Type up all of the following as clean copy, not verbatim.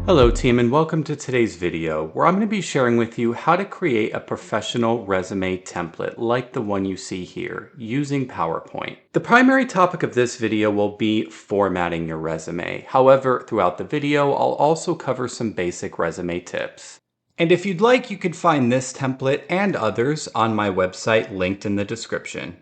Hello team, and welcome to today's video where I'm going to be sharing with you how to create a professional resume template like the one you see here using PowerPoint. The primary topic of this video will be formatting your resume. However, throughout the video, I'll also cover some basic resume tips. And if you'd like, you can find this template and others on my website linked in the description.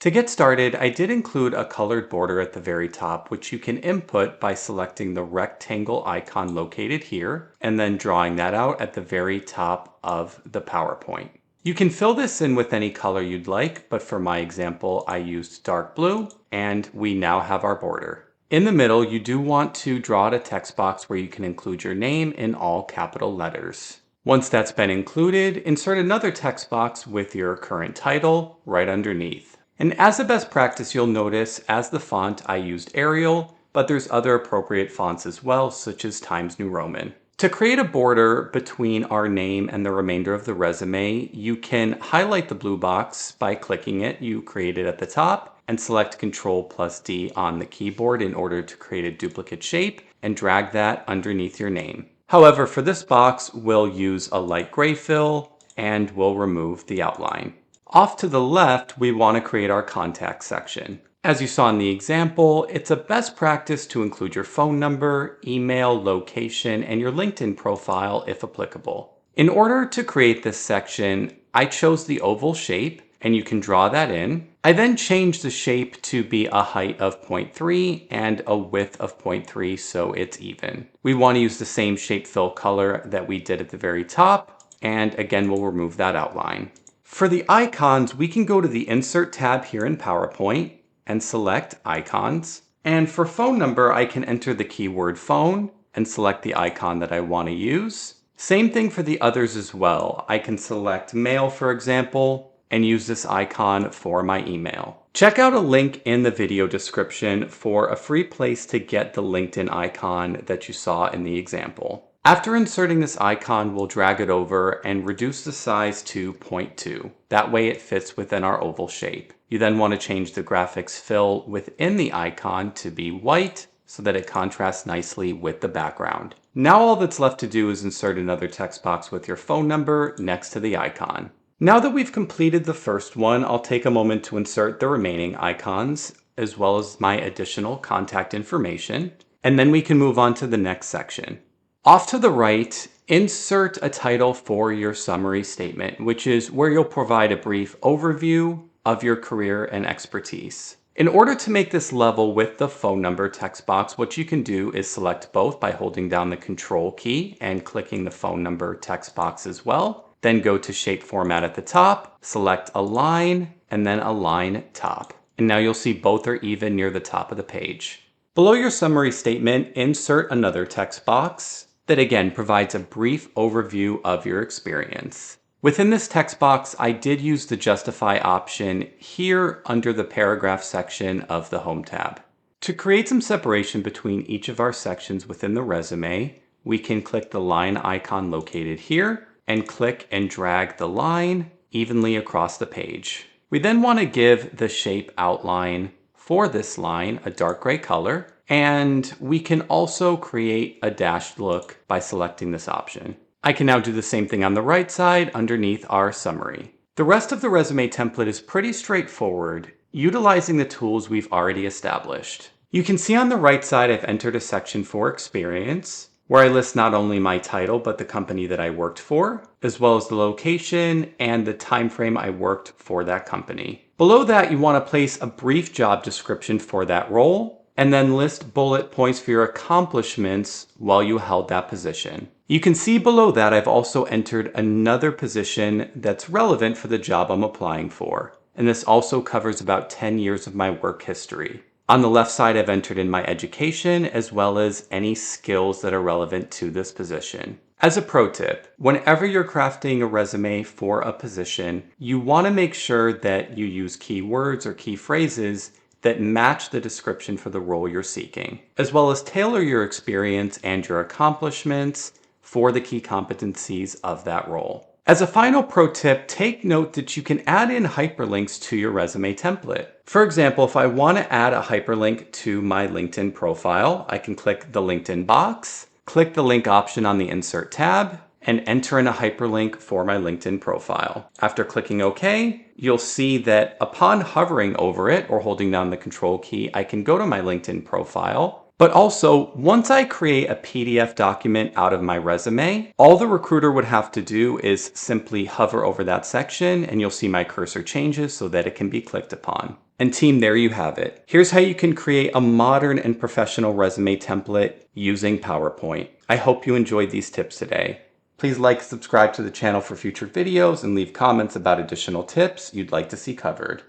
To get started, I did include a colored border at the very top, which you can input by selecting the rectangle icon located here, and then drawing that out at the very top of the PowerPoint. You can fill this in with any color you'd like, but for my example, I used dark blue, and we now have our border. In the middle, you do want to draw out a text box where you can include your name in all capital letters. Once that's been included, insert another text box with your current title right underneath. And as a best practice, you'll notice as the font I used Arial, but there's other appropriate fonts as well, such as Times New Roman. To create a border between our name and the remainder of the resume, you can highlight the blue box by clicking it. You create it at the top and select Ctrl+D on the keyboard in order to create a duplicate shape and drag that underneath your name. However, for this box, we'll use a light gray fill and we'll remove the outline. Off to the left, we want to create our contact section. As you saw in the example, it's a best practice to include your phone number, email, location, and your LinkedIn profile if applicable. In order to create this section, I chose the oval shape, and you can draw that in. I then changed the shape to be a height of 0.3 and a width of 0.3 so it's even. We want to use the same shape fill color that we did at the very top, and again, we'll remove that outline. For the icons, we can go to the Insert tab here in PowerPoint and select Icons. And for phone number, I can enter the keyword phone and select the icon that I want to use. Same thing for the others as well. I can select Mail, for example, and use this icon for my email. Check out a link in the video description for a free place to get the LinkedIn icon that you saw in the example. After inserting this icon, we'll drag it over and reduce the size to 0.2. That way it fits within our oval shape. You then want to change the graphics fill within the icon to be white so that it contrasts nicely with the background. Now all that's left to do is insert another text box with your phone number next to the icon. Now that we've completed the first one, I'll take a moment to insert the remaining icons as well as my additional contact information, and then we can move on to the next section. Off to the right, insert a title for your summary statement, which is where you'll provide a brief overview of your career and expertise. In order to make this level with the phone number text box, what you can do is select both by holding down the Control key and clicking the phone number text box as well. Then go to Shape Format at the top, select Align, and then Align Top. And now you'll see both are even near the top of the page. Below your summary statement, insert another text box that again provides a brief overview of your experience. Within this text box, I did use the Justify option here under the paragraph section of the Home tab. To create some separation between each of our sections within the resume, we can click the line icon located here and click and drag the line evenly across the page. We then want to give the shape outline for this line a dark gray color, and we can also create a dashed look by selecting this option. I can now do the same thing on the right side underneath our summary. The rest of the resume template is pretty straightforward, utilizing the tools we've already established. You can see on the right side I've entered a section for experience, where I list not only my title but the company that I worked for, as well as the location and the time frame I worked for that company. Below that, you want to place a brief job description for that role, and then list bullet points for your accomplishments while you held that position. You can see below that I've also entered another position that's relevant for the job I'm applying for, and this also covers about 10 years of my work history. On the left side, I've entered in my education as well as any skills that are relevant to this position. As a pro tip, whenever you're crafting a resume for a position, you want to make sure that you use keywords or key phrases that match the description for the role you're seeking, as well as tailor your experience and your accomplishments for the key competencies of that role. As a final pro tip, take note that you can add in hyperlinks to your resume template. For example, if I want to add a hyperlink to my LinkedIn profile, I can click the LinkedIn box, click the link option on the Insert tab, and enter in a hyperlink for my LinkedIn profile. After clicking OK, you'll see that upon hovering over it or holding down the Control key, I can go to my LinkedIn profile. But also, once I create a PDF document out of my resume, all the recruiter would have to do is simply hover over that section and you'll see my cursor changes so that it can be clicked upon. And team, there you have it. Here's how you can create a modern and professional resume template using PowerPoint. I hope you enjoyed these tips today. Please like, subscribe to the channel for future videos, and leave comments about additional tips you'd like to see covered.